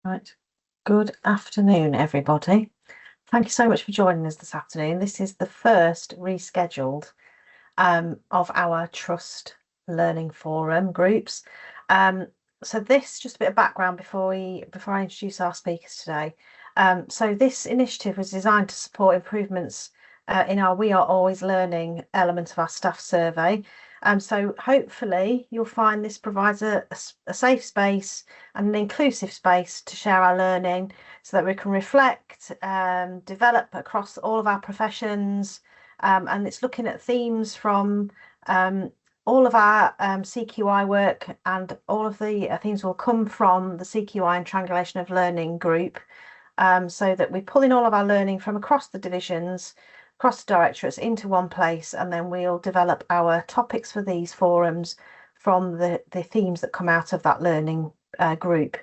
Right. Good afternoon, everybody. Thank you so much for joining us this afternoon. This is the first rescheduled of our Trust Learning Forum groups. So this, just a bit of background before I introduce our speakers today. So this initiative was designed to support improvements in our We Are Always Learning element of our staff survey. So hopefully you'll find this provides a safe space and an inclusive space to share our learning so that we can reflect, develop across all of our professions, and it's looking at themes from all of our CQI work, and all of the themes will come from the CQI and Triangulation of Learning group, so that we're pulling all of our learning from across the divisions, across the directorates into one place, and then we'll develop our topics for these forums from the themes that come out of that learning group.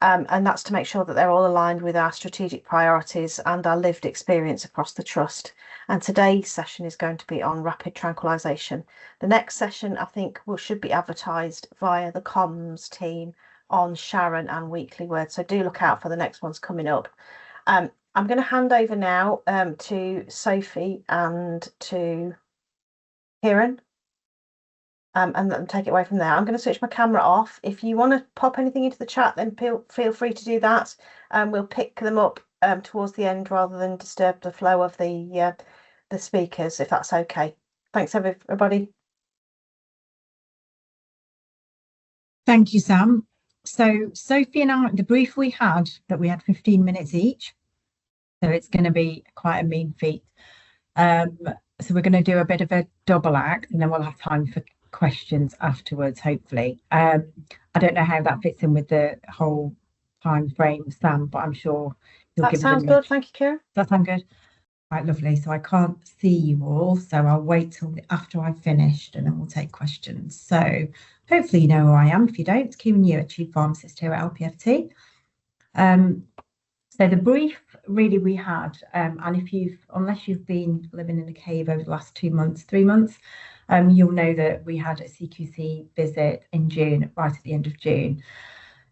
And that's to make sure that they're all aligned with our strategic priorities and our lived experience across the trust. And today's session is going to be on rapid tranquilisation. The next session, I think, should be advertised via the comms team on Sharon and Weekly Word. So do look out for the next ones coming up. I'm going to hand over now to Sophie and to Kieran. And then take it away from there. I'm going to switch my camera off. If you want to pop anything into the chat, then feel free to do that. We'll pick them up towards the end rather than disturb the flow of the speakers, if that's okay. Thanks, everybody. Thank you, Sam. So Sophie and I, the brief we had 15 minutes each. So it's going to be quite a mean feat. So we're going to do a bit of a double act, and then we'll have time for questions afterwards, hopefully. I don't know how that fits in with the whole time frame, Sam, but I'm sure you'll give it a That sounds good. Thank you, Kieran. Does that sound good? Right, lovely. So I can't see you all, so I'll wait till after I've finished and then we'll take questions. So hopefully you know who I am. If you don't, it's Kieran Hewitt, Chief Pharmacist here at LPFT. So the brief really we had, and unless you've been living in a cave over the last 2 months, 3 months, you'll know that we had a CQC visit in June, right at the end of June.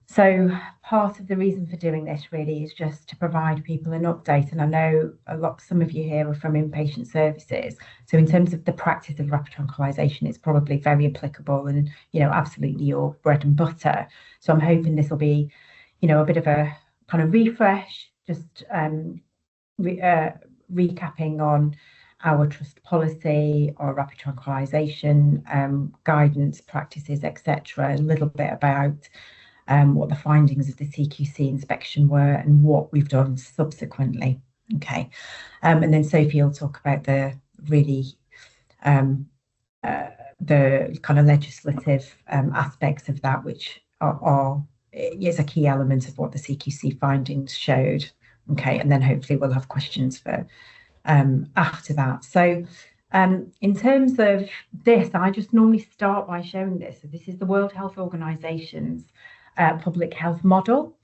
So part of the reason for doing this really is just to provide people an update. And I know some of you here are from inpatient services. So in terms of the practice of rapid tranquilisation, it's probably very applicable and, absolutely your bread and butter. So I'm hoping this will be, a bit of a kind of refresh, just recapping on our trust policy, our rapid tranquilisation guidance, practices, etc. A little bit about what the findings of the CQC inspection were and what we've done subsequently. Okay, and then Sophie will talk about the really the kind of legislative aspects of that, which is a key element of what the CQC findings showed. Okay, and then hopefully we'll have questions for after that. So in terms of this, I just normally start by showing this. So this is the World Health Organization's public health model.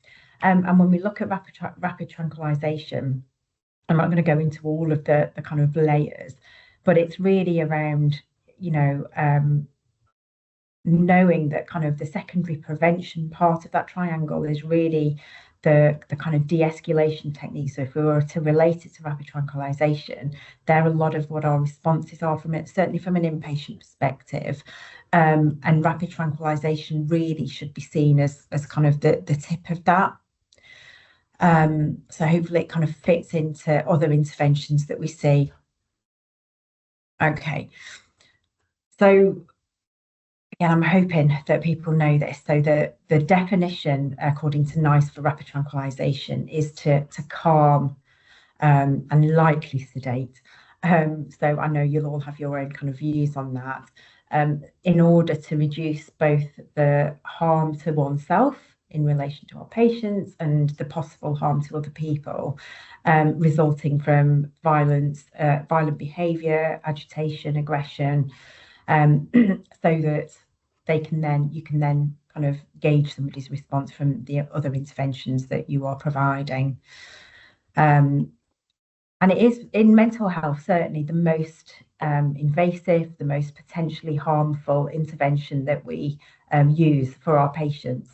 And when we look at rapid tranquilisation, I'm not going to go into all of the kind of layers, but it's really around, knowing that kind of the secondary prevention part of that triangle is really the kind of de-escalation technique. So if we were to relate it to rapid tranquilisation, there are a lot of what our responses are from it, certainly from an inpatient perspective. And rapid tranquilisation really should be seen as kind of the tip of that. So hopefully it kind of fits into other interventions that we see. Okay. So again, I'm hoping that people know this. So the definition, according to NICE, for rapid tranquilisation is to calm and lightly sedate. So I know you'll all have your own kind of views on that. In order to reduce both the harm to oneself in relation to our patients and the possible harm to other people, resulting from violent behaviour, agitation, aggression, so that you can then kind of gauge somebody's response from the other interventions that you are providing. And it is, in mental health, certainly the most invasive, the most potentially harmful intervention that we use for our patients.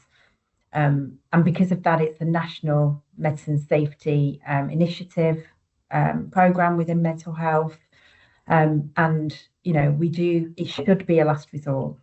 And because of that, it's a National Medicine Safety Initiative program within mental health. And, it should be a last resort.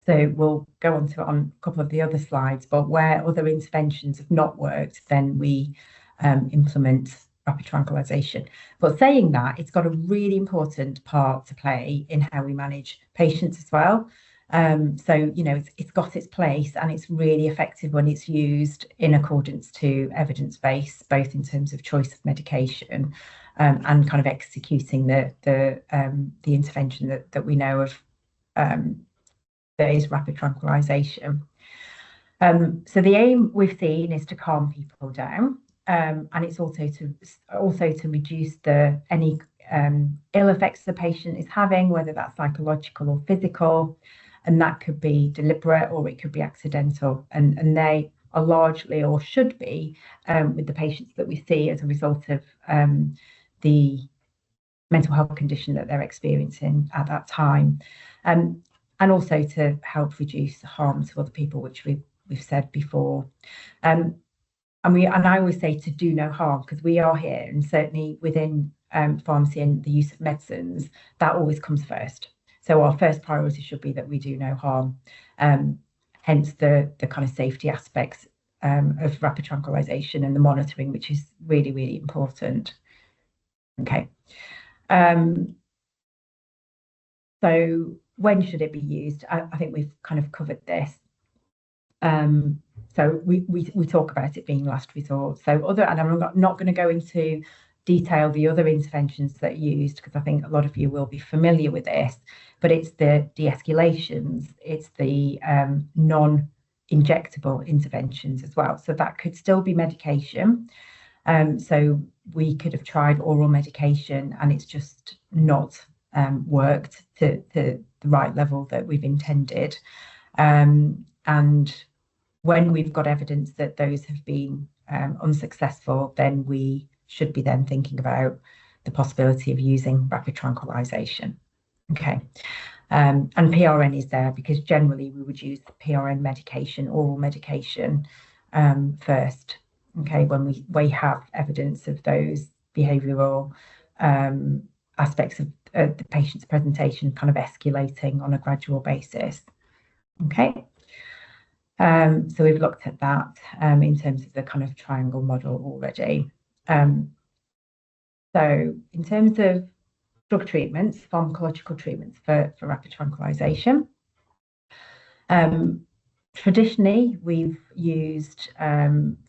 So we'll go on to it on a couple of the other slides, but where other interventions have not worked, then we implement rapid tranquilization. But saying that, it's got a really important part to play in how we manage patients as well. So, it's got its place, and it's really effective when it's used in accordance to evidence base, both in terms of choice of medication and kind of executing the intervention that we know of that is rapid tranquilization. So the aim we've seen is to calm people down, and it's also to reduce any ill effects the patient is having, whether that's psychological or physical, and that could be deliberate or it could be accidental, and they are largely, or should be, with the patients that we see as a result of the mental health condition that they're experiencing at that time. And also to help reduce harm to other people, which we've said before. And I always say to do no harm, because we are here, and certainly within pharmacy and the use of medicines, that always comes first. So our first priority should be that we do no harm. Hence the kind of safety aspects of rapid tranquilization and the monitoring, which is really, really important. Okay. So when should it be used? I think we've kind of covered this. So we talk about it being last resort. And I'm not going to go into detail the other interventions that are used, because I think a lot of you will be familiar with this, but it's the de-escalations, it's the non-injectable interventions as well. So that could still be medication. So we could have tried oral medication and it's just not worked to the right level that we've intended. And when we've got evidence that those have been unsuccessful, then we should be then thinking about the possibility of using rapid tranquilization. Okay. And PRN is there because generally we would use the PRN medication, oral medication, first. Okay, when we have evidence of those behavioural aspects of the patient's presentation kind of escalating on a gradual basis. Okay. So we've looked at that in terms of the kind of triangle model already. So in terms of drug treatments, pharmacological treatments for rapid tranquilization, traditionally we've used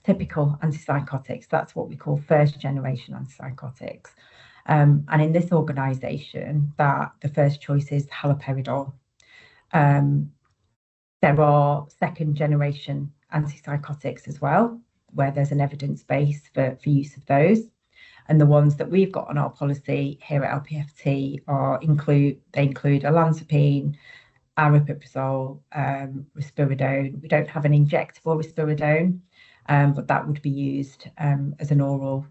typical antipsychotics. That's what we call first generation antipsychotics. And in this organisation, that the first choice is haloperidol. There are second generation antipsychotics as well, where there's an evidence base for use of those. And the ones that we've got on our policy here at LPFT include olanzapine, aripiprazole, risperidone. We don't have an injectable risperidone, but that would be used as an oral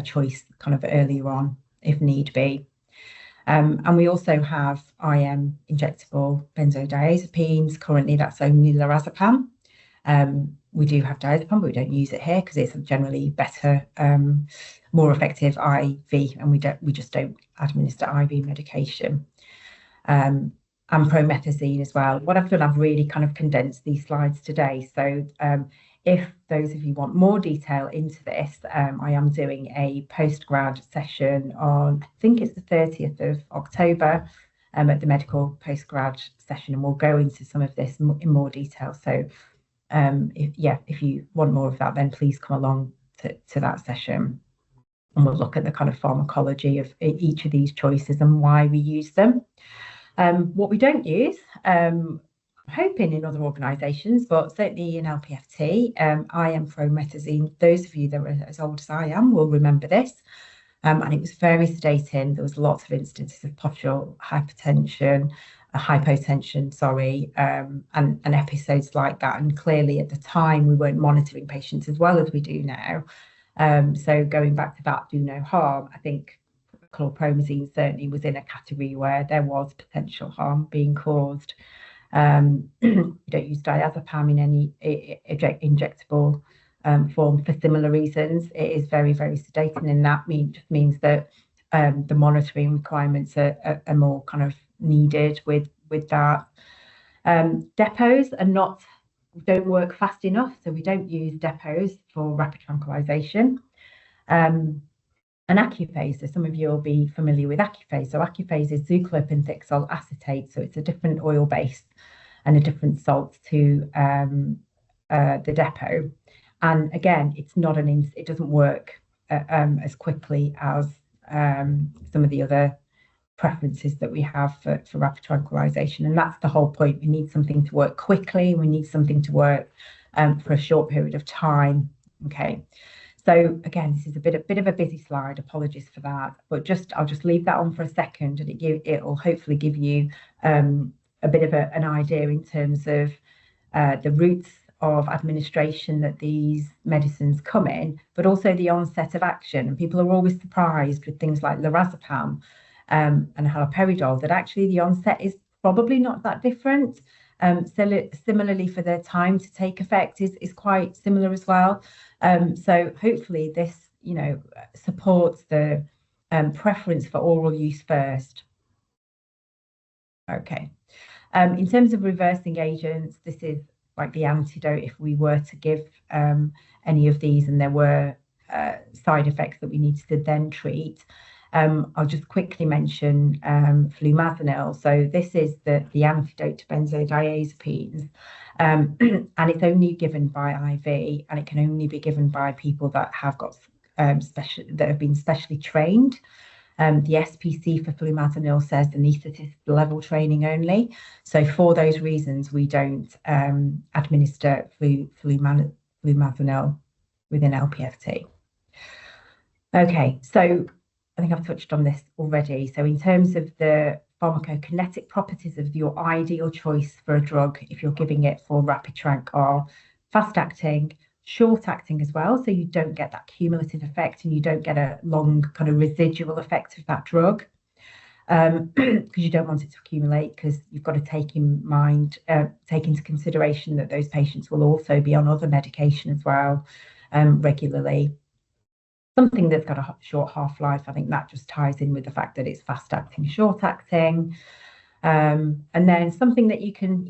choice kind of earlier on if need be. And we also have IM injectable benzodiazepines. Currently, that's only lorazepam. We do have diazepam, but we don't use it here because it's generally better, more effective IV, and we just don't administer IV medication. And promethazine as well. What I've done, I've really kind of condensed these slides today. So if those of you want more detail into this, I am doing a postgrad session on, I think it's the 30th of October, at the medical postgrad session, and we'll go into some of this in more detail. So if you want more of that, then please come along to that session, and we'll look at the kind of pharmacology of each of these choices and why we use them. What we don't use, I'm hoping in other organisations, but certainly in LPFT, I am promethazine. Those of you that are as old as I am will remember this. And it was very sedating. There was lots of instances of postural hypotension, and episodes like that. And clearly at the time, we weren't monitoring patients as well as we do now. So going back to that, do no harm, I think chlorpromazine certainly was in a category where there was potential harm being caused. We don't use diazepam in any injectable form for similar reasons. It is very, very sedating, and that just means that the monitoring requirements are more kind of needed with that. Depots don't work fast enough, so we don't use depots for rapid tranquilization. And Accuphase, so some of you will be familiar with Accuphase. So Accuphase is zooxanthellae thick-salt acetate, so it's a different oil base and a different salt to the depot. And again, it doesn't work as quickly as some of the other preferences that we have for rapid tranquilization. And that's the whole point. We need something to work quickly. We need something to work for a short period of time. Okay. So again, this is a bit of a busy slide. Apologies for that, but I'll just leave that on for a second, and it'll hopefully give you a bit of an idea in terms of the routes of administration that these medicines come in, but also the onset of action. And people are always surprised with things like lorazepam and haloperidol that actually the onset is probably not that different. Similarly, for their time to take effect is quite similar as well. So hopefully this, supports the preference for oral use first. Okay. In terms of reversing agents, this is like the antidote if we were to give any of these and there were side effects that we needed to then treat. I'll just quickly mention flumazenil. So this is the antidote to benzodiazepines, and it's only given by IV, and it can only be given by people that have got that have been specially trained. The SPC for flumazenil says anaesthetist level training only. So for those reasons, we don't administer flumazenil within LPFT. Okay, so I think I've touched on this already. So in terms of the pharmacokinetic properties of your ideal choice for a drug, if you're giving it for rapid tranq, are fast acting, short acting as well, so you don't get that cumulative effect and you don't get a long kind of residual effect of that drug, because you don't want it to accumulate, because you've got to take into consideration that those patients will also be on other medication as well regularly. Something that's got a short half-life, I think that just ties in with the fact that it's fast acting, short acting, and then something that you can,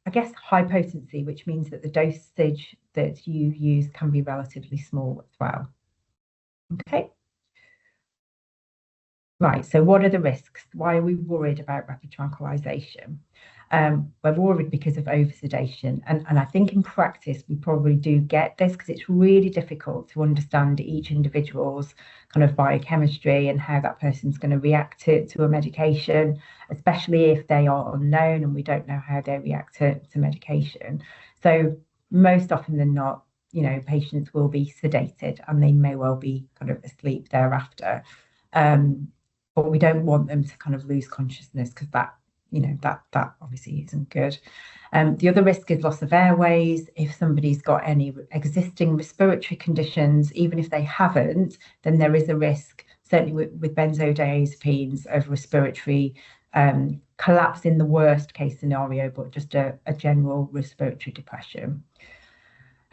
I guess high potency, which means that the dosage that you use can be relatively small as well. Okay. Right, so what are the risks? Why are we worried about rapid tranquilization? We're worried because of oversedation. And I think in practice, we probably do get this because it's really difficult to understand each individual's kind of biochemistry and how that person's going to react to a medication, especially if they are unknown and we don't know how they react to medication. So most often than not, patients will be sedated and they may well be kind of asleep thereafter. But we don't want them to kind of lose consciousness because that obviously isn't good. The other risk is loss of airways. If somebody's got any existing respiratory conditions, even if they haven't, then there is a risk, certainly with benzodiazepines, of respiratory collapse in the worst case scenario, but just a general respiratory depression.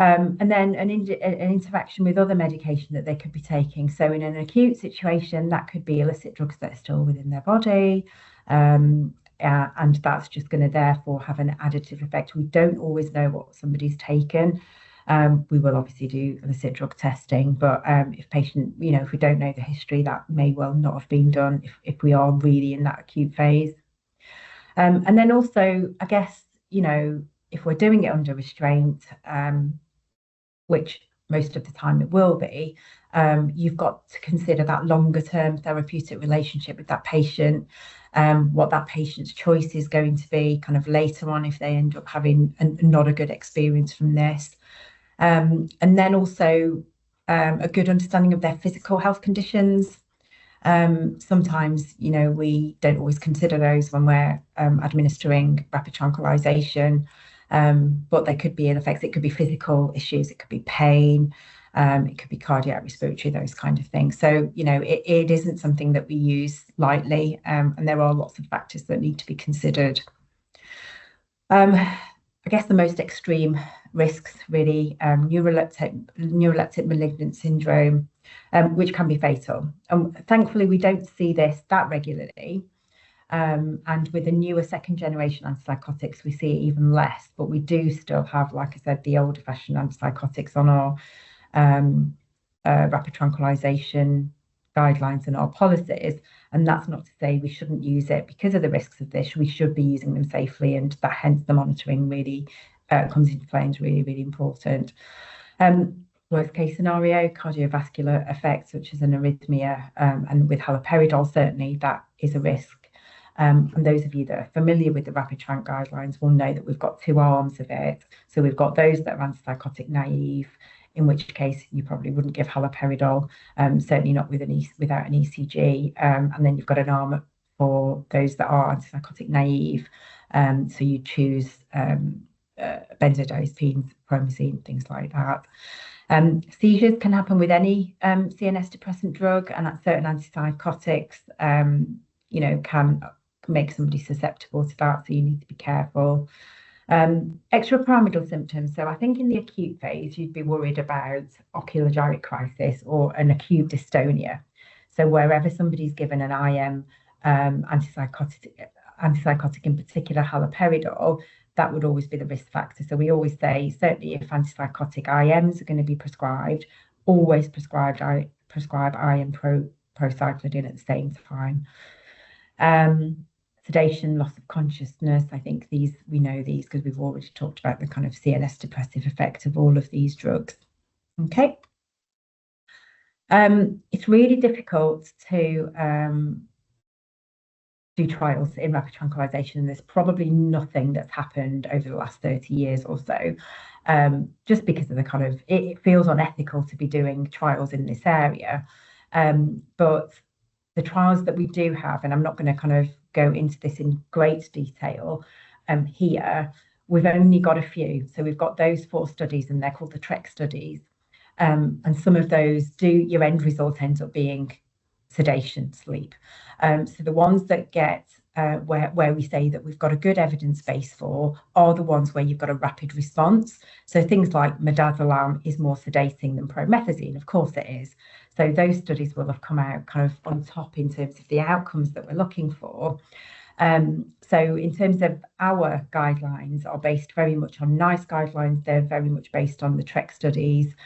And then an interaction with other medication that they could be taking. So in an acute situation, that could be illicit drugs that are still within their body. And that's just going to therefore have an additive effect. We don't always know what somebody's taken. We will obviously do illicit drug testing, but if we don't know the history, that may well not have been done if we are really in that acute phase. And then also, I guess, if we're doing it under restraint, which most of the time it will be, you've got to consider that longer term therapeutic relationship with that patient, what that patient's choice is going to be kind of later on if they end up having not a good experience from this. And then also a good understanding of their physical health conditions. Sometimes, we don't always consider those when we're administering rapid tranquilization. But there could be effects. It could be physical issues, it could be pain, it could be cardiac, respiratory, those kind of things. So, it isn't something that we use lightly, and there are lots of factors that need to be considered. I guess the most extreme risks really, neuroleptic malignant syndrome, which can be fatal. And thankfully, we don't see this that regularly. And with the newer second generation antipsychotics, we see it even less, but we do still have, like I said, the older fashioned antipsychotics on our um, rapid tranquilization guidelines and our policies. And that's not to say we shouldn't use it because of the risks of this. We should be using them safely, and that hence the monitoring really comes into play and is really, really important. Worst case scenario, cardiovascular effects, such as an arrhythmia, and with haloperidol, certainly that is a risk. And those of you that are familiar with the rapid trank guidelines will know that we've got two arms of it. So we've got those that are antipsychotic naive, in which case you probably wouldn't give haloperidol, certainly not without an ECG. And then you've got an arm for those that are antipsychotic naive. So you choose benzodiazepines, promethazine, things like that. Seizures can happen with any CNS depressant drug, and that certain antipsychotics, can make somebody susceptible to that. So you need to be careful. Extrapyramidal symptoms. So I think in the acute phase, you'd be worried about ocular gyrate crisis or an acute dystonia. So wherever somebody's given an IM antipsychotic in particular haloperidol, that would always be the risk factor. So we always say, certainly if antipsychotic IMs are going to be prescribed, always prescribe IM procyclidine at the same time. Sedation, loss of consciousness. I think we know these because we've already talked about the kind of CNS depressive effect of all of these drugs. Okay. It's really difficult to do trials in rapid tranquilization. There's probably nothing that's happened over the last 30 years or so, just because of the kind of, it feels unethical to be doing trials in this area. But the trials that we do have, and I'm not going to kind of go into this in great detail here, we've only got a few. So we've got those 4 studies, and they're called the TREC studies. And some of those your end result ends up being sedation, sleep. So the ones that get where we say that we've got a good evidence base for are the ones where you've got a rapid response. So things like midazolam is more sedating than promethazine. Of course it is. So those studies will have come out kind of on top in terms of the outcomes that we're looking for. So in terms of our guidelines are based very much on NICE guidelines. They're very much based on the TREC studies.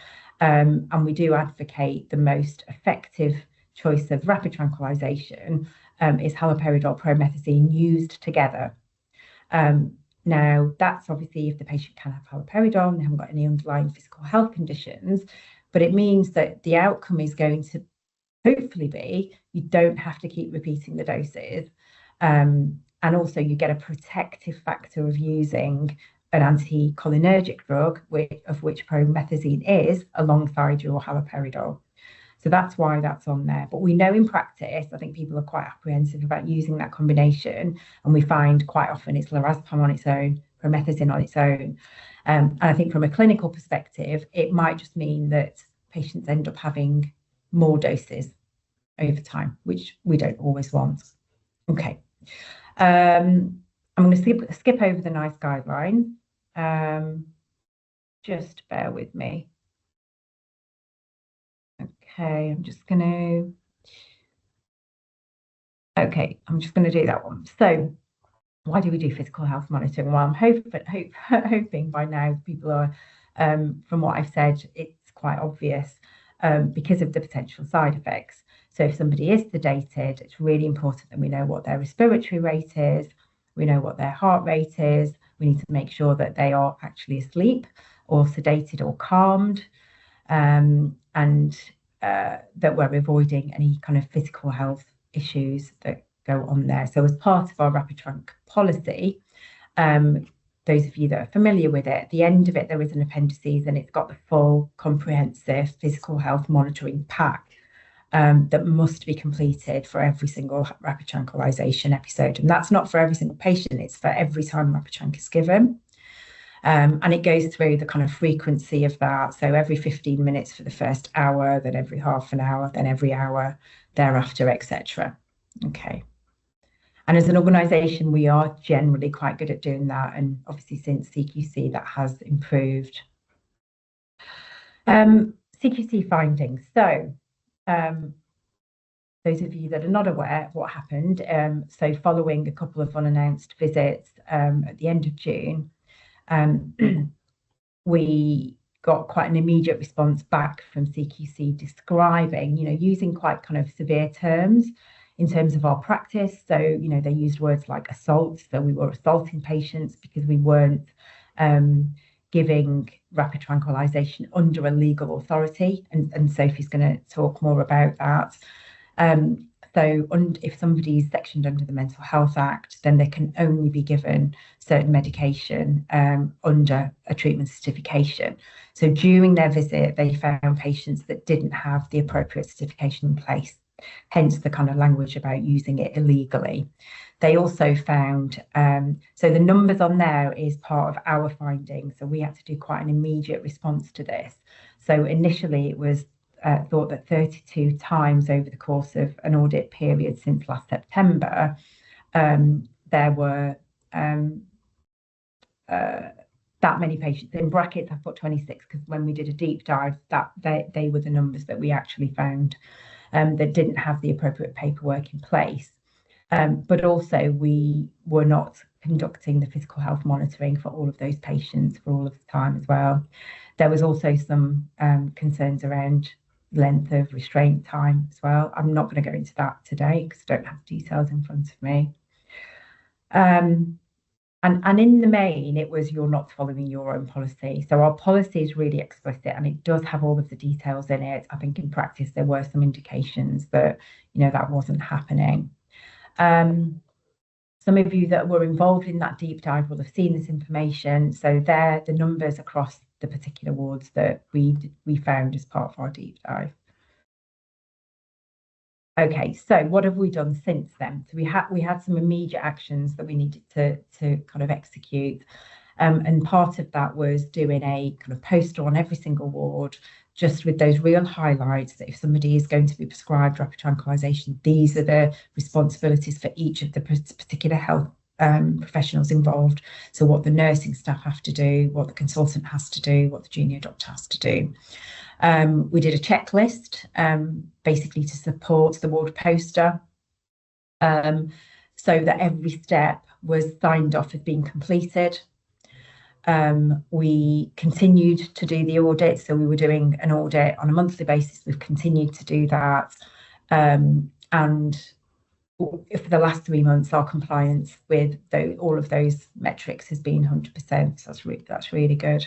And we do advocate the most effective choice of rapid tranquilization is haloperidol promethazine used together. Now, that's obviously if the patient can have haloperidol and they haven't got any underlying physical health conditions, but it means that the outcome is going to hopefully be you don't have to keep repeating the doses. And also you get a protective factor of using an anticholinergic drug, of which promethazine is, alongside your haloperidol. So that's why that's on there. But we know in practice, I think people are quite apprehensive about using that combination. And we find quite often it's lorazepam on its own, promethazine on its own. And I think from a clinical perspective, it might just mean that patients end up having more doses over time, which we don't always want. Okay. I'm going to skip over the NICE guidelines. Just bear with me. Okay, I'm just going to do that one. So why do we do physical health monitoring? Well, I'm hoping by now people are, from what I've said, it's quite obvious because of the potential side effects. So if somebody is sedated, it's really important that we know what their respiratory rate is, we know what their heart rate is, we need to make sure that they are actually asleep or sedated or calmed, and that we're avoiding any kind of physical health issues that go on there. So as part of our rapid trank policy, those of you that are familiar with it, at the end of it, there is an appendices and it's got the full comprehensive physical health monitoring pack that must be completed for every single rapid tranquilization episode. And that's not for every single patient, it's for every time rapid trank is given. And it goes through the kind of frequency of that. So every 15 minutes for the first hour, then every half an hour, then every hour thereafter, etc. Okay. And as an organisation, we are generally quite good at doing that. And obviously, since CQC, that has improved. CQC findings. So, those of you that are not aware of what happened, so following a couple of unannounced visits at the end of June, we got quite an immediate response back from CQC describing, using quite kind of severe terms in terms of our practice. So, they used words like assault. So we were assaulting patients because we weren't giving rapid tranquilization under a legal authority. And Sophie's going to talk more about that. So if somebody is sectioned under the Mental Health Act, then they can only be given certain medication under a treatment certification. So during their visit, they found patients that didn't have the appropriate certification in place, hence the kind of language about using it illegally. They also found, so the numbers on there is part of our findings. So we had to do quite an immediate response to this. So initially it was thought that 32 times over the course of an audit period since last September, there were that many patients. In brackets, I've put 26 because when we did a deep dive, that they were the numbers that we actually found that didn't have the appropriate paperwork in place. But also we were not conducting the physical health monitoring for all of those patients for all of the time as well. There was also some concerns around length of restraint time as well. I'm not going to go into that today because I don't have details in front of me. And in the main, it was you're not following your own policy. So our policy is really explicit and it does have all of the details in it. I think in practice, there were some indications that, that wasn't happening. Some of you that were involved in that deep dive will have seen this information. So they're the numbers across the particular wards that we found as part of our deep dive. Okay, so what have we done since then? So we had some immediate actions that we needed to kind of execute. And part of that was doing a kind of poster on every single ward, just with those real highlights that if somebody is going to be prescribed rapid tranquilization, these are the responsibilities for each of the particular health professionals involved. So what the nursing staff have to do, what the consultant has to do, what the junior doctor has to do. We did a checklist basically to support the ward poster so that every step was signed off as being completed. We continued to do the audit. So we were doing an audit on a monthly basis. We've continued to do that. And for the last 3 months, our compliance with all of those metrics has been 100%. So that's really good.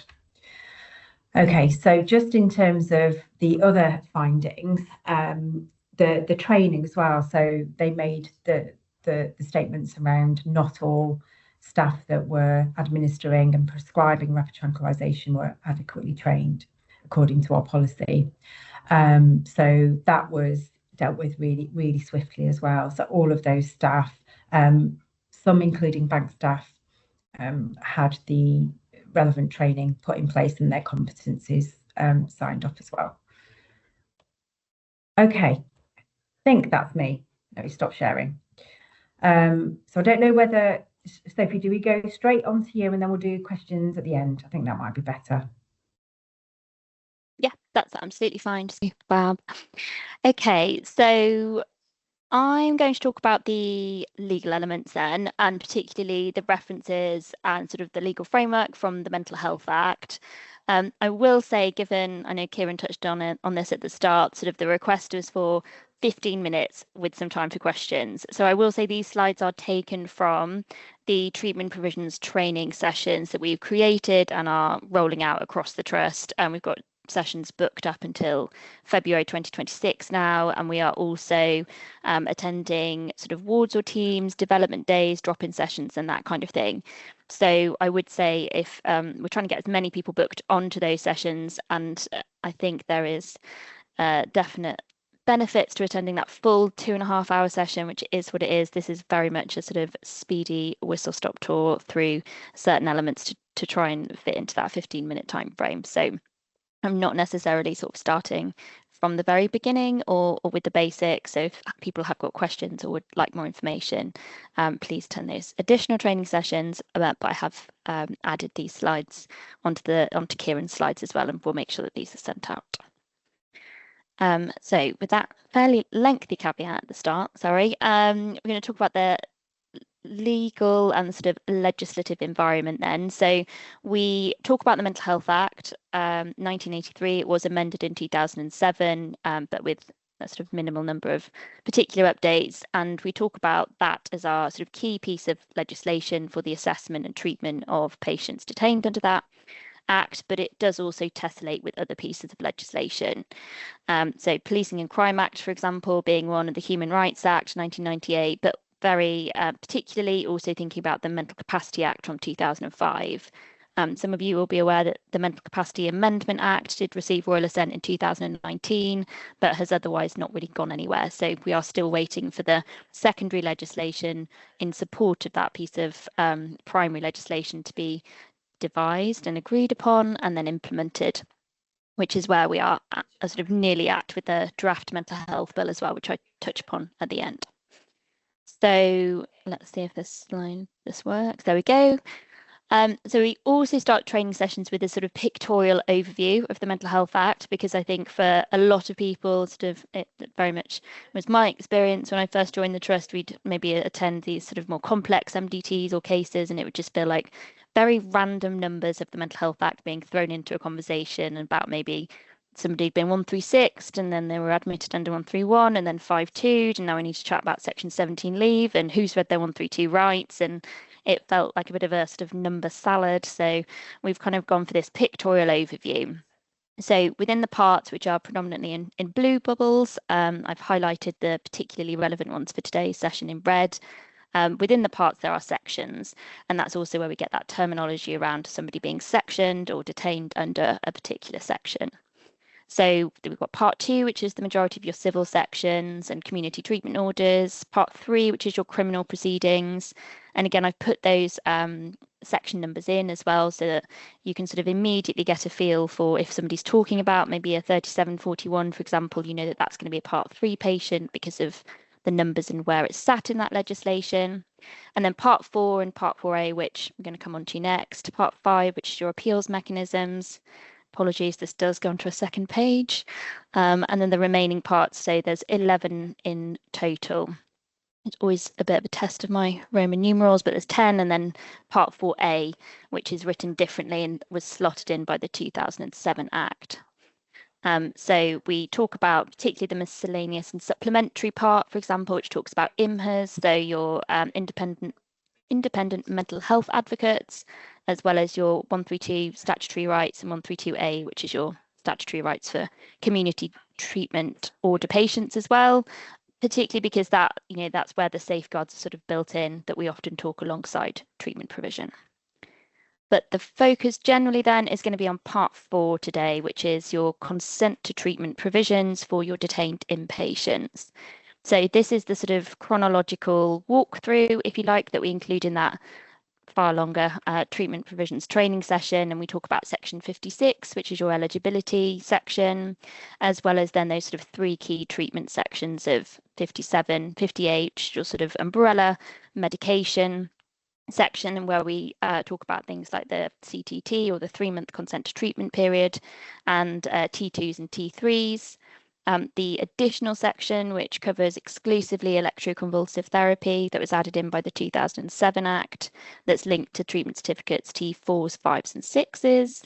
Okay, so just in terms of the other findings, the training as well. So they made the statements around not all staff that were administering and prescribing rapid tranquilization were adequately trained according to our policy. So that was dealt with really, really swiftly as well. So all of those staff, some including bank staff, had the relevant training put in place and their competencies signed off as well. Okay, I think that's me. Let me stop sharing. So I don't know whether, Sophie, do we go straight on to you and then we'll do questions at the end? I think that might be better. Yeah, that's absolutely fine. Fab. Okay, so I'm going to talk about the legal elements then, and particularly the references and sort of the legal framework from the Mental Health Act. I will say, given I know Kieran touched on this at the start, sort of the request was for 15 minutes with some time for questions. So I will say these slides are taken from the treatment provisions training sessions that we've created and are rolling out across the trust. And we've got sessions booked up until February 2026 now, and we are also attending sort of wards or teams, development days, drop-in sessions and that kind of thing. So I would say if we're trying to get as many people booked onto those sessions, and I think there is definite benefits to attending that full 2.5 hour session, which is what it is. This is very much a sort of speedy whistle-stop tour through certain elements to try and fit into that 15-minute time frame. So I'm not necessarily sort of starting from the very beginning or with the basics. So if people have got questions or would like more information, please turn those additional training sessions. But I have added these slides onto Kieran's slides as well, and we'll make sure that these are sent out. So with that fairly lengthy caveat at the start, sorry, we're going to talk about the legal and sort of legislative environment then. So we talk about the Mental Health Act, 1983. It was amended in 2007, but with a sort of minimal number of particular updates. And we talk about that as our sort of key piece of legislation for the assessment and treatment of patients detained under that Act, but it does also tessellate with other pieces of legislation. So Policing and Crime Act, for example, being one, of the Human Rights Act, 1998, but very particularly also thinking about the Mental Capacity Act from 2005. Some of you will be aware that the Mental Capacity Amendment Act did receive royal assent in 2019, but has otherwise not really gone anywhere. So we are still waiting for the secondary legislation in support of that piece of primary legislation to be devised and agreed upon and then implemented, which is where we are sort of nearly at with the draft mental health bill as well, which I touch upon at the end. So let's see if this works. There we go. So we also start training sessions with a sort of pictorial overview of the Mental Health Act, because I think for a lot of people, sort of it very much was my experience when I first joined the trust, we'd maybe attend these sort of more complex MDTs or cases, and it would just feel like very random numbers of the Mental Health Act being thrown into a conversation about maybe somebody had been 136 and then they were admitted under 131 and then 52, and now we need to chat about section 17 leave and who's read their 132 rights, and it felt like a bit of a sort of number salad. So we've kind of gone for this pictorial overview. So within the parts, which are predominantly in blue bubbles, I've highlighted the particularly relevant ones for today's session in red. Within the parts, there are sections, and that's also where we get that terminology around somebody being sectioned or detained under a particular section. So we've got part 2, which is the majority of your civil sections and community treatment orders, part 3, which is your criminal proceedings. And again, I've put those section numbers in as well, so that you can sort of immediately get a feel for if somebody's talking about maybe a 3741, for example, you know that that's going to be a part 3 patient because of the numbers and where it's sat in that legislation. And then part 4 and part 4A, which I'm going to come on to next, part 5, which is your appeals mechanisms. Apologies, this does go onto a second page. And then the remaining parts, so there's 11 in total. It's always a bit of a test of my Roman numerals, but there's 10, and then part 4A, which is written differently and was slotted in by the 2007 Act. So we talk about particularly the miscellaneous and supplementary part, for example, which talks about IMHAs, so your independent mental health advocates, as well as your 132 statutory rights and 132A, which is your statutory rights for community treatment order patients as well, particularly because that, you know, that's where the safeguards are sort of built in that we often talk alongside treatment provision. But the focus generally then is going to be on part 4 today, which is your consent to treatment provisions for your detained inpatients. So this is the sort of chronological walkthrough, if you like, that we include in that far longer treatment provisions training session. And we talk about section 56, which is your eligibility section, as well as then those sort of 3 key treatment sections of 57, 58, your sort of umbrella medication section, and where we talk about things like the CTT or the 3-month consent to treatment period, and T2s and T3s. The additional section, which covers exclusively electroconvulsive therapy, that was added in by the 2007 Act, that's linked to treatment certificates T4s, 5s and 6s.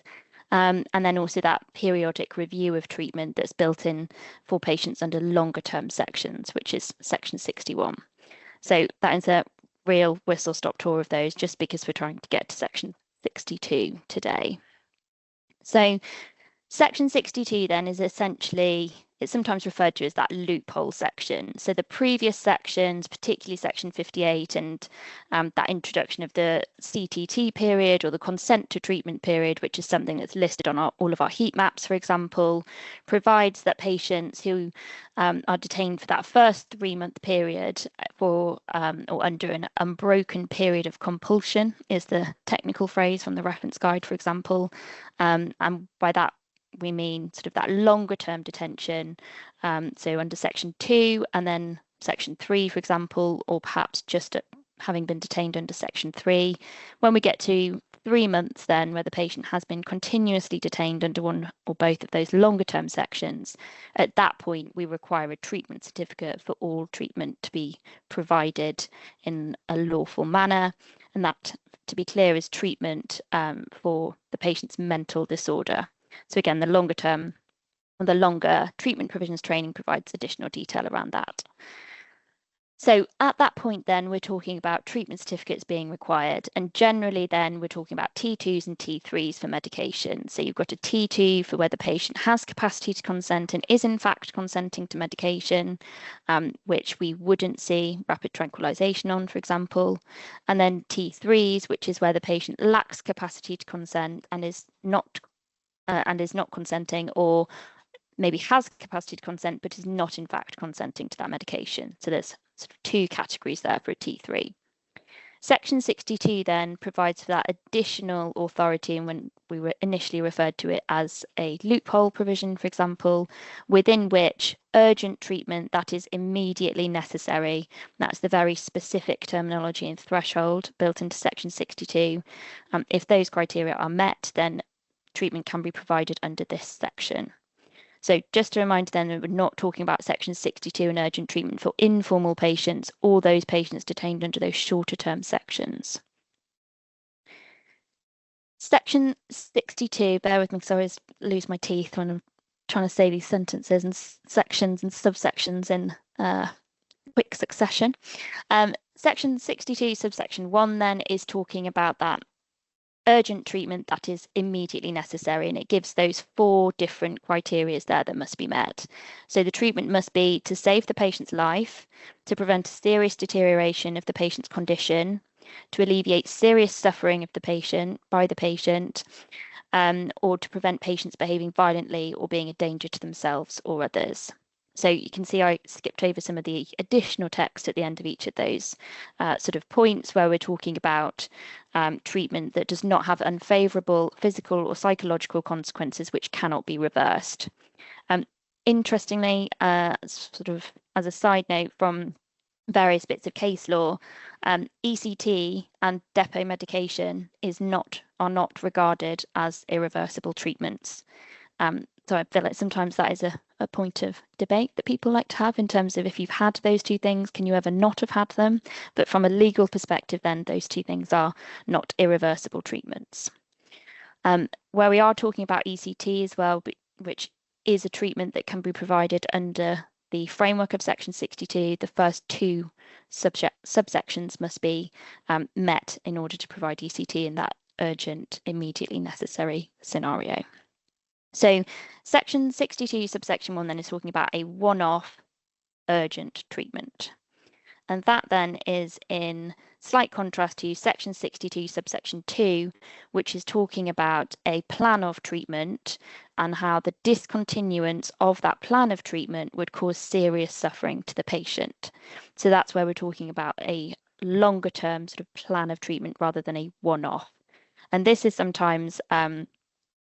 And then also that periodic review of treatment that's built in for patients under longer term sections, which is section 61. So that is a real whistle stop tour of those, just because we're trying to get to section 62 today. So section 62 then is essentially, it's sometimes referred to as that loophole section. So the previous sections, particularly section 58 and that introduction of the CTT period or the consent to treatment period, which is something that's listed on all of our heat maps, for example, provides that patients who are detained for that first 3-month period for or under an unbroken period of compulsion is the technical phrase from the reference guide, for example. And by that, we mean sort of that longer term detention, so under section 2 and then section 3, for example, or perhaps just having been detained under section 3. When we get to 3 months then, where the patient has been continuously detained under one or both of those longer term sections, at that point we require a treatment certificate for all treatment to be provided in a lawful manner, and that, to be clear, is treatment for the patient's mental disorder. So again, the longer treatment provisions training provides additional detail around that. So at that point then, we're talking about treatment certificates being required, and generally then we're talking about T2s and T3s for medication. So you've got a T2 for where the patient has capacity to consent and is in fact consenting to medication, which we wouldn't see rapid tranquilization on, for example. And then T3s, which is where the patient lacks capacity to consent and is not consenting, or maybe has capacity to consent but is not in fact consenting to that medication. So there's sort of 2 categories there for a T3. Section 62 then provides for that additional authority, and when we were initially referred to it as a loophole provision, for example, within which urgent treatment that is immediately necessary, that's the very specific terminology and threshold built into section 62. If those criteria are met, then treatment can be provided under this section. So just a reminder then that we're not talking about section 62 and urgent treatment for informal patients or those patients detained under those shorter term sections. Section 62, bear with me, sorry, I lose my teeth when I'm trying to say these sentences and sections and subsections in quick succession. Section 62 subsection 1 then is talking about that urgent treatment that is immediately necessary, and it gives those 4 different criteria there that must be met. So the treatment must be to save the patient's life, to prevent a serious deterioration of the patient's condition, to alleviate serious suffering of the patient by the patient, or to prevent patients behaving violently or being a danger to themselves or others. So you can see I skipped over some of the additional text at the end of each of those sort of points where we're talking about treatment that does not have unfavourable physical or psychological consequences which cannot be reversed. Interestingly, sort of as a side note from various bits of case law, ECT and depot medication are not regarded as irreversible treatments. So I feel like sometimes that is a point of debate that people like to have in terms of, if you've had those 2 things, can you ever not have had them? But from a legal perspective, then those 2 things are not irreversible treatments. Where we are talking about ECT as well, which is a treatment that can be provided under the framework of section 62, the first 2 subsections must be met in order to provide ECT in that urgent, immediately necessary scenario. So section 62 subsection 1 then is talking about a one-off urgent treatment. And that then is in slight contrast to section 62 subsection 2, which is talking about a plan of treatment and how the discontinuance of that plan of treatment would cause serious suffering to the patient. So that's where we're talking about a longer term sort of plan of treatment rather than a one-off. And this is sometimes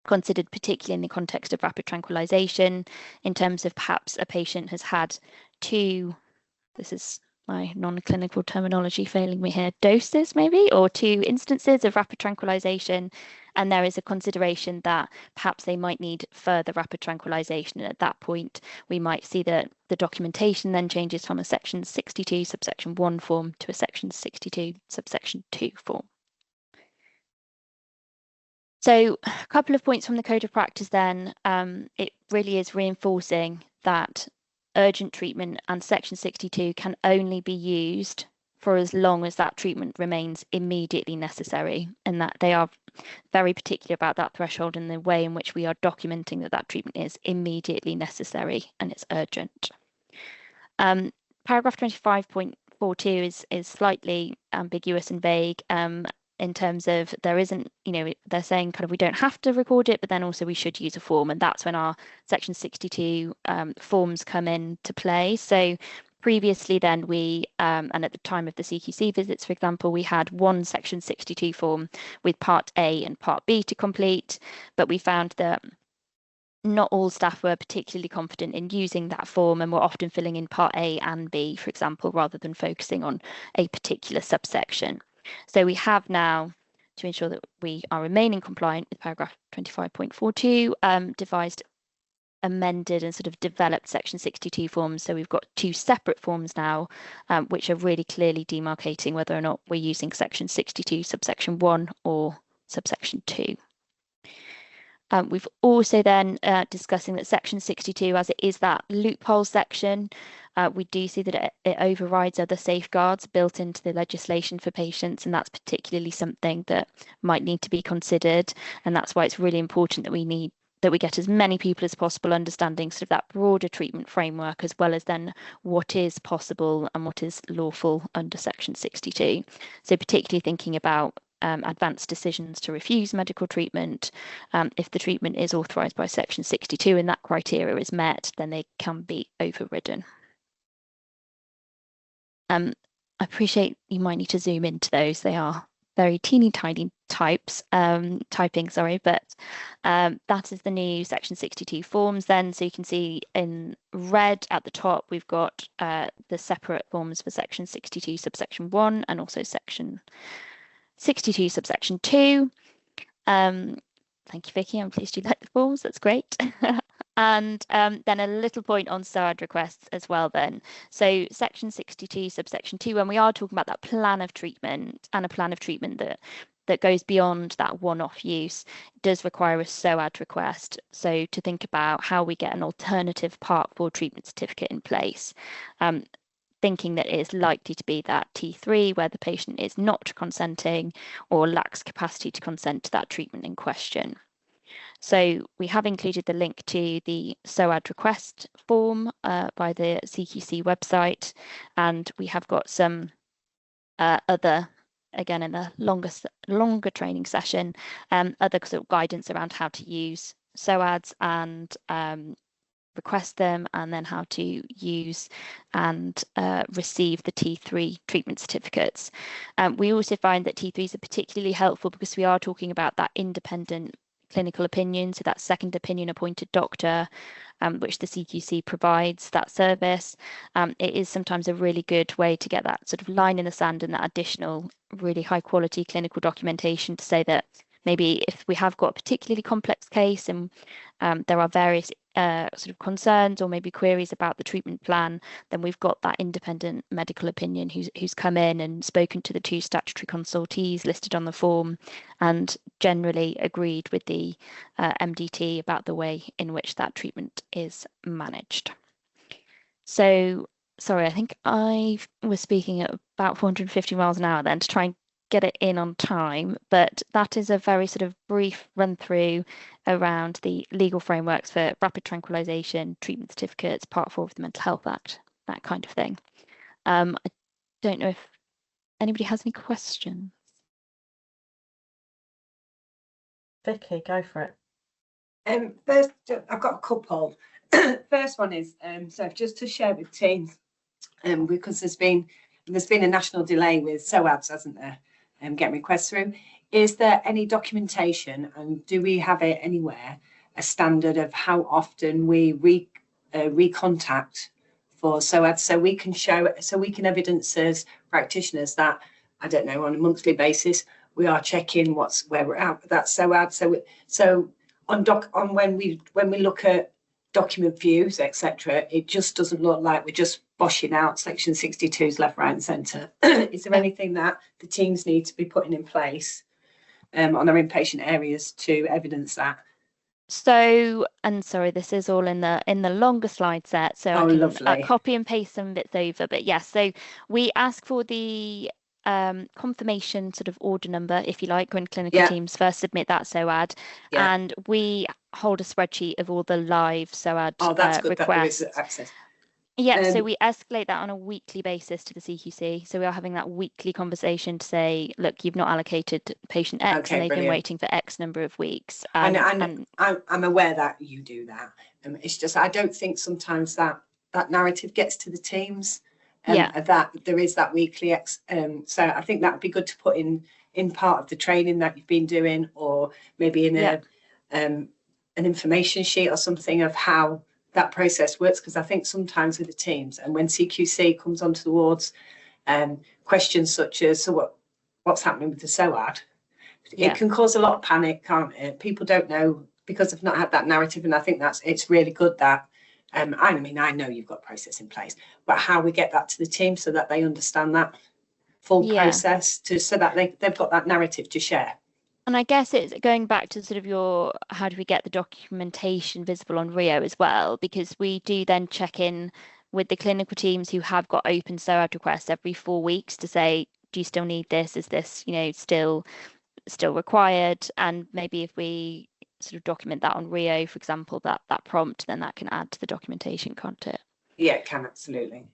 considered particularly in the context of rapid tranquilization, in terms of perhaps a patient has had 2, this is my non-clinical terminology failing me here, doses maybe, or 2 instances of rapid tranquilization, and there is a consideration that perhaps they might need further rapid tranquilization, and at that point we might see that the documentation then changes from a section 62 subsection 1 form to a section 62 subsection 2 form. So a couple of points from the Code of Practice then, it really is reinforcing that urgent treatment and section 62 can only be used for as long as that treatment remains immediately necessary, and that they are very particular about that threshold and the way in which we are documenting that that treatment is immediately necessary and it's urgent. Paragraph 25.42 is slightly ambiguous and vague, in terms of there isn't, they're saying kind of we don't have to record it, but then also we should use a form, and that's when our section 62 forms come into play. So previously then we, and at the time of the CQC visits, for example, we had one section 62 form with part A and part B to complete, but we found that not all staff were particularly confident in using that form and were often filling in part A and B, for example, rather than focusing on a particular subsection. So we have now, to ensure that we are remaining compliant with paragraph 25.42, devised, amended and sort of developed section 62 forms. So we've got two separate forms now, which are really clearly demarcating whether or not we're using section 62 subsection 1 or subsection 2. We've also then discussing that section 62, as it is that loophole section, we do see that it overrides other safeguards built into the legislation for patients, and that's particularly something that might need to be considered. And that's why it's really important that we get as many people as possible understanding sort of that broader treatment framework, as well as then what is possible and what is lawful under section 62. So particularly thinking about advanced decisions to refuse medical treatment. If the treatment is authorised by section 62 and that criteria is met, then they can be overridden. I appreciate you might need to zoom into those. They are very teeny tiny typing, sorry, but that is the new section 62 forms then. So you can see in red at the top, we've got the separate forms for section 62 subsection 1 and also section 62 subsection 2. Thank you, Vicky. I'm pleased you like the forms. That's great. And then a little point on SOAD requests as well then. So section 62 subsection 2, when we are talking about that plan of treatment and a plan of treatment that goes beyond that one-off use, does require a SOAD request. So to think about how we get an alternative Part 4 treatment certificate in place. Thinking that it is likely to be that T3 where the patient is not consenting or lacks capacity to consent to that treatment in question. So we have included the link to the SOAD request form by the CQC website, and we have got some other, again in a longer training session, other sort of guidance around how to use SOADs and request them, and then how to use and receive the T3 treatment certificates. We also find that T3s are particularly helpful because we are talking about that independent clinical opinion, so that second opinion appointed doctor, which the CQC provides that service. It is sometimes a really good way to get that sort of line in the sand and that additional really high quality clinical documentation to say that maybe if we have got a particularly complex case and there are various sort of concerns or maybe queries about the treatment plan, then we've got that independent medical opinion who's come in and spoken to the two statutory consultees listed on the form and generally agreed with the MDT about the way in which that treatment is managed. So, sorry, I think I was speaking at about 450 miles an hour then to try and get it in on time, but that is a very sort of brief run through around the legal frameworks for rapid tranquilisation, treatment certificates, Part 4 of the Mental Health Act, that kind of thing. I don't know if anybody has any questions. Vicky, go for it. First, I've got a couple. First one is so just to share with teams, because there's been a national delay with SOADs, hasn't there? Getting requests through. Is there any documentation, and do we have it anywhere, a standard of how often we recontact for SOADs, so we can show, so we can evidence as practitioners that, I don't know, on a monthly basis we are checking where we're at with that SOAD. So on when we look at document views, etc., it just doesn't look like we're just boshing out section 62's left, right and centre. Is there anything that the teams need to be putting in place on their inpatient areas to evidence that? So, and sorry, this is all in the longer slide set, so I can copy and paste some bits over. But yes, so we ask for the confirmation sort of order number, if you like, when clinical teams first submit that SOAD, and we hold a spreadsheet of all the live SOAD requests. That there is access. Yeah, so we escalate that on a weekly basis to the CQC. So we are having that weekly conversation to say, look, you've not allocated patient X and they've been waiting for X number of weeks. And I'm aware that you do that. It's just, I don't think sometimes that narrative gets to the teams. That there is that weekly so I think that would be good to put in part of the training that you've been doing, or maybe in an information sheet or something of how that process works, because I think sometimes with the teams, and when CQC comes on towards questions such as, so what's happening with the SOAD, Yeah. it can cause a lot of panic, can't it? People don't know because they've not had that narrative, and I think it's really good that I mean, I know you've got process in place, but how we get that to the team so that they understand that full process, so that they've got that narrative to share. And I guess it's going back to sort of your, how do we get the documentation visible on Rio as well? Because we do then check in with the clinical teams who have got open SOAD requests every 4 weeks to say, do you still need this? Is this, still required? And maybe if we sort of document that on Rio, for example, that prompt, then that can add to the documentation, can't it? Yeah, it can, absolutely.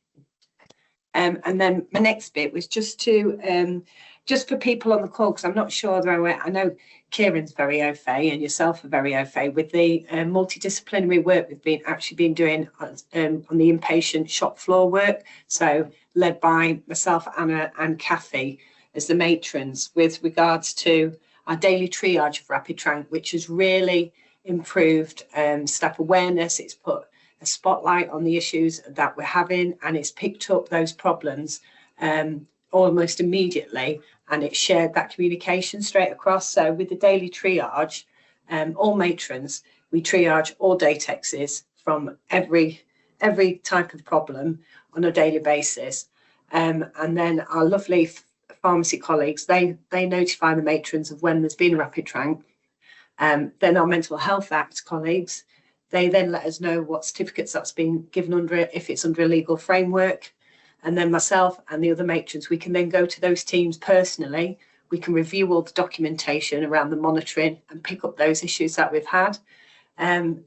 And then my next bit was just to just for people on the call, because I'm not sure they're aware. I know Kieran's very au fait and yourself are very au fait with the multidisciplinary work we've actually been doing on the inpatient shop floor work. So led by myself, Anna and Kathy as the matrons, with regards to our daily triage of rapid tranq, which has really improved staff awareness. It's put a spotlight on the issues that we're having, and it's picked up those problems almost immediately, and it shared that communication straight across. So with the daily triage, all matrons, we triage all datexes from every type of problem on a daily basis, and then our lovely pharmacy colleagues, they notify the matrons of when there's been a rapid tranq. Then our Mental Health Act colleagues, they then let us know what certificates that's been given under, if it's under a legal framework. And then myself and the other matrons, we can then go to those teams personally. We can review all the documentation around the monitoring and pick up those issues that we've had. And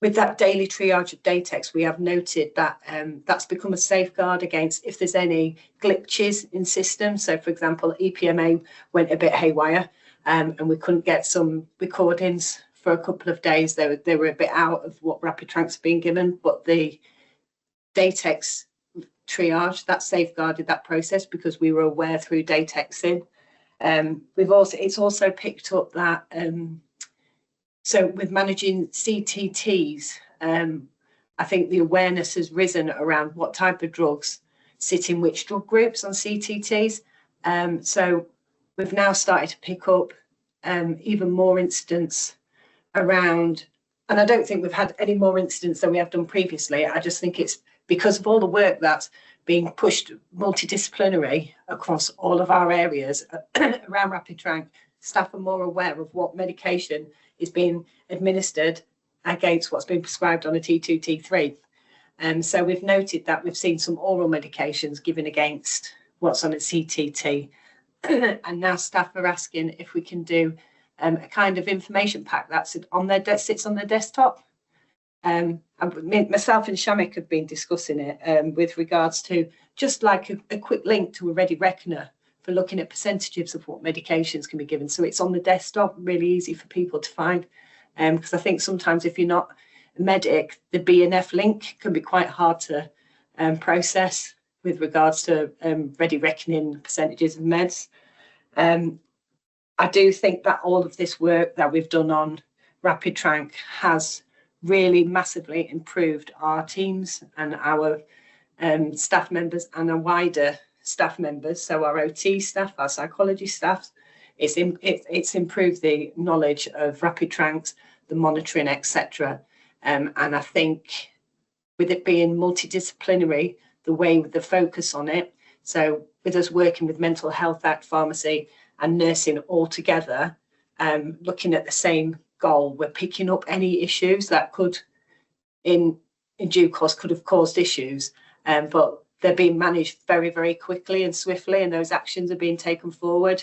with that daily triage of Datex, we have noted that that's become a safeguard against if there's any glitches in systems. So, for example, EPMA went a bit haywire, and we couldn't get some recordings for a couple of days. They were a bit out of what rapid tranq's been given, but the Datex triage, that safeguarded that process because we were aware through Datexing. It's also picked up that so with managing CTTs, I think the awareness has risen around what type of drugs sit in which drug groups on CTTs. So we've now started to pick up even more incidents around, and I don't think we've had any more incidents than we have done previously. I just think it's because of all the work that's being pushed multidisciplinary across all of our areas around rapid tranq. Staff are more aware of what medication is being administered against what's been prescribed on a T2, T3. And so we've noted that we've seen some oral medications given against what's on a CTT. And now staff are asking if we can do a kind of information pack that's on their sits on their desktop. Myself and Shamik have been discussing it with regards to just like a quick link to a Ready Reckoner for looking at percentages of what medications can be given. So it's on the desktop, really easy for people to find. Because I think sometimes if you're not a medic, the BNF link can be quite hard to process with regards to Ready Reckoning percentages of meds. I do think that all of this work that we've done on rapid tranq has really massively improved our teams and our staff members and our wider staff members. So our OT staff, our psychology staff, it's improved the knowledge of rapid tranq, the monitoring, etc. And I think with it being multidisciplinary, the way with the focus on it, so with us working with Mental Health Act, pharmacy and nursing all together, looking at the same goal, we're picking up any issues that could, in due course, could have caused issues, but they're being managed very, very quickly and swiftly, and those actions are being taken forward.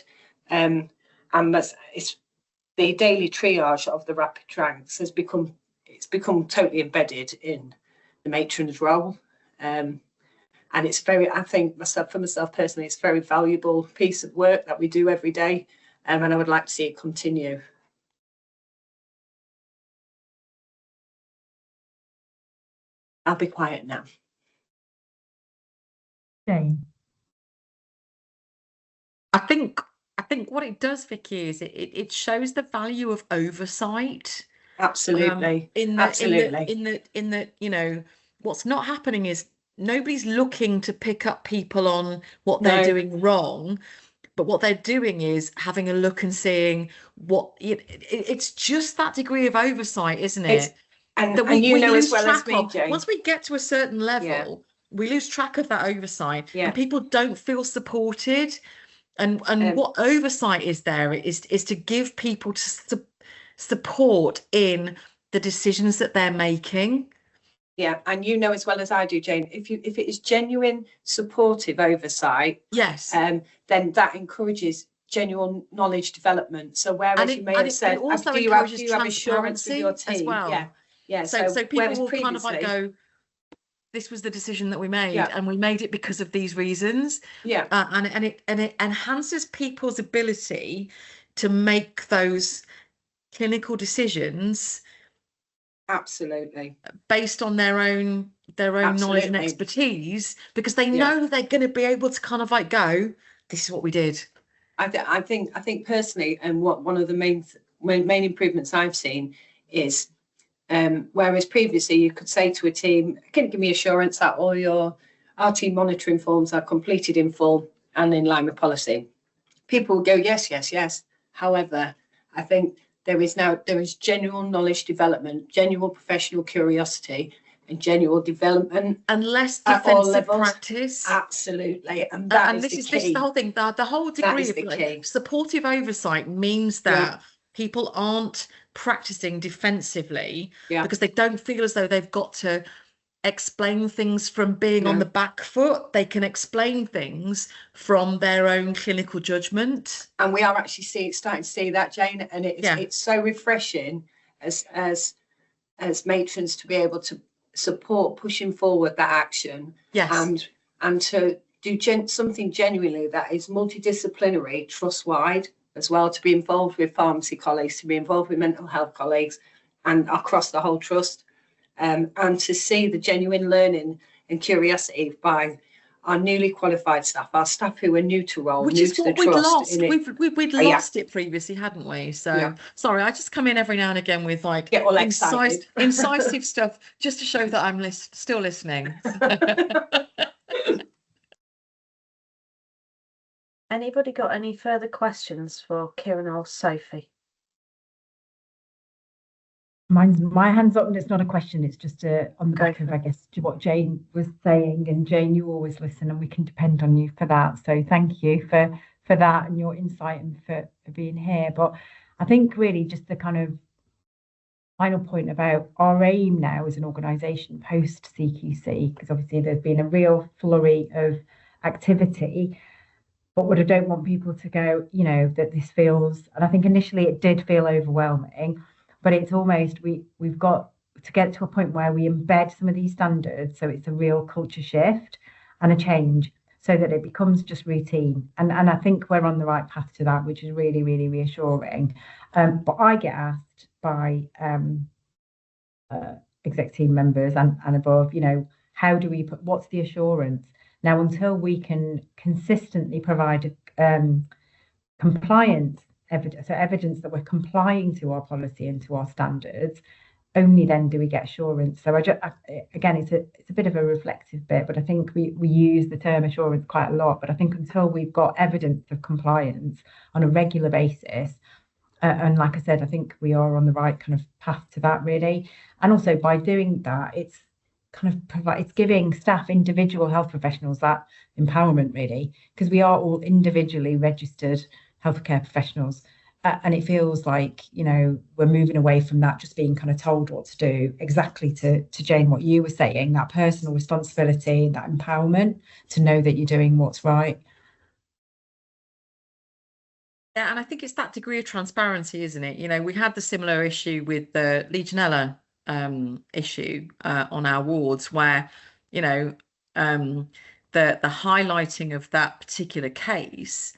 And it's the daily triage of the rapid tranq has become totally embedded in the matron's role. And it's I think for myself personally, it's a very valuable piece of work that we do every day. And I would like to see it continue. I'll be quiet now. Jane. I think what it does, Vicky, is it shows the value of oversight Absolutely. In Absolutely. the you know, what's not happening is nobody's looking to pick up people on what they're No. doing wrong, but what they're doing is having a look and seeing what it's just that degree of oversight, isn't It's it? and That and you we know as lose well as track me, of. Jane. Once we get to a certain level, we lose track of that oversight, Yeah. and people don't feel supported. And what oversight is there is to give people to support in the decisions that they're making. Yeah, and you know as well as I do, Jane, if it is genuine supportive oversight, Yes, then that encourages genuine knowledge development. So whereas you may have said, it also do you encourages have assurance with your transparency as team? well. Yeah. So people whereas will kind of like previously, go, this was the decision that we made, Yeah. and we made it because of these reasons. yeah, And it enhances people's ability to make those clinical decisions absolutely. based on their own knowledge and Absolutely. expertise, because they Yeah. know that they're going to be able to kind of like go, this is what we did. I think personally, and what one of the main improvements I've seen is, whereas previously you could say to a team, can you give me assurance that all your RT monitoring forms are completed in full and in line with policy? People will go, yes, yes, yes. However, I think there is genuine knowledge development, genuine professional curiosity, and genuine development And less at all defensive levels. practice. Absolutely. And that is the key. This is the whole thing. The whole degree is of the key. supportive oversight means that people aren't practicing defensively because they don't feel as though they've got to explain things from being on the back foot. They can explain things from their own clinical judgment. And we are actually starting to see that, Jane, and it's so refreshing as matrons to be able to support pushing forward that action. Yes. And to do something genuinely that is multidisciplinary, trust-wide as well, to be involved with pharmacy colleagues, to be involved with mental health colleagues and across the whole trust, and to see the genuine learning and curiosity by our newly qualified staff, our staff who are new to role, which new is to what the we'd trust. lost. We'd lost it previously, hadn't we? So sorry, I just come in every now and again with like get all excited. incisive stuff just to show that I'm still listening. Anybody got any further questions for Kieran or Sophie? My hand's up, and it's not a question. It's just on the back of, I guess, what Jane was saying. And Jane, you always listen, and we can depend on you for that. So thank you for that and your insight and for being here. But I think really just the kind of final point about our aim now as an organisation post CQC, because obviously there's been a real flurry of activity. But what I don't want people to go, that this feels, and I think initially it did feel overwhelming, but it's almost we've got to get to a point where we embed some of these standards, so it's a real culture shift and a change, so that it becomes just routine. And I think we're on the right path to that, which is really, really reassuring. But I get asked by exec team members and above, how do we what's the assurance? Now, until we can consistently provide compliance evidence, so evidence that we're complying to our policy and to our standards, only then do we get assurance. So again, it's a bit of a reflective bit, but I think we use the term assurance quite a lot. But I think until we've got evidence of compliance on a regular basis, and like I said, I think we are on the right kind of path to that, really. And also by doing that, it's kind of it's giving staff, individual health professionals, that empowerment, really, because we are all individually registered healthcare professionals. And it feels like, we're moving away from that just being kind of told what to do, exactly to Jane, what you were saying, that personal responsibility, that empowerment to know that you're doing what's right. Yeah, and I think it's that degree of transparency, isn't it? We had the similar issue with the Legionella issue on our wards, where the highlighting of that particular case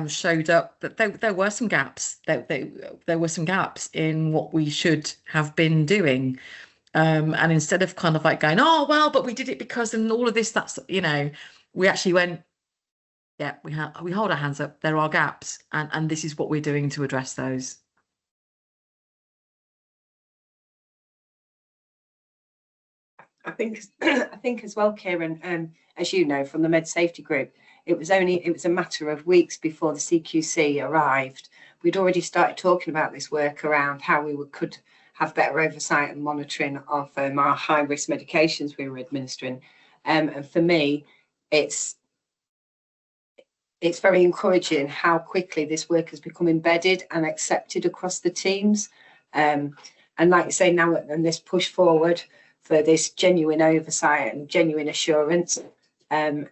showed up that there were some gaps. There were some gaps in what we should have been doing. And instead of kind of like going, oh well, but we did it because, and all of this, that's we actually went, yeah, we hold our hands up. There are gaps, and this is what we're doing to address those. think I think as well, Kieran, as you know from the Med Safety Group, it was a matter of weeks before the CQC arrived. We'd already started talking about this work around how we could have better oversight and monitoring of our high risk medications we were administering. And for me, it's very encouraging how quickly this work has become embedded and accepted across the teams. And like you say now, and this push forward for this genuine oversight and genuine assurance. And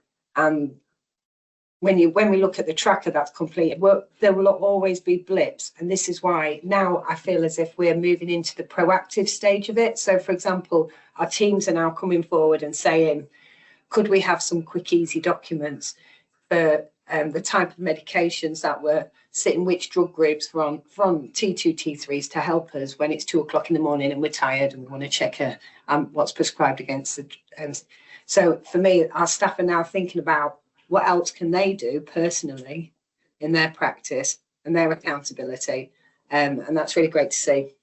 when we look at the tracker that's completed, there will always be blips. And this is why now I feel as if we're moving into the proactive stage of it. So, for example, our teams are now coming forward and saying, could we have some quick, easy documents for the type of medications that were sitting, which drug groups from T2, T3s to help us when it's 2 o'clock in the morning and we're tired and we want to check what's prescribed against the. So for me, our staff are now thinking about what else can they do personally in their practice and their accountability. And that's really great to see.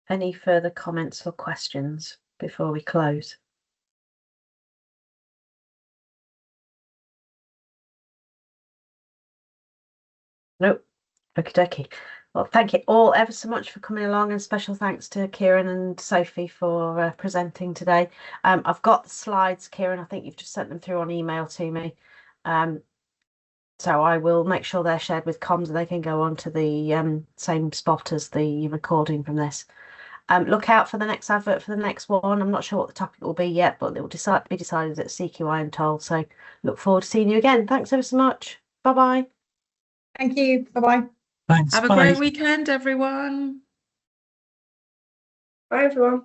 Any further comments or questions before we close? Nope. Okie dokie. Well, thank you all ever so much for coming along, and special thanks to Kieran and Sophie for presenting today. I've got the slides, Kieran. I think you've just sent them through on email to me. So I will make sure they're shared with comms and they can go on to the same spot as the recording from this. Look out for the next advert for the next one. I'm not sure what the topic will be yet, but it will be decided at CQI, I'm told. So look forward to seeing you again. Thanks ever so much. Bye-bye. Thank you. Bye-bye. Thanks. Have a Bye. great weekend, everyone. Bye, everyone.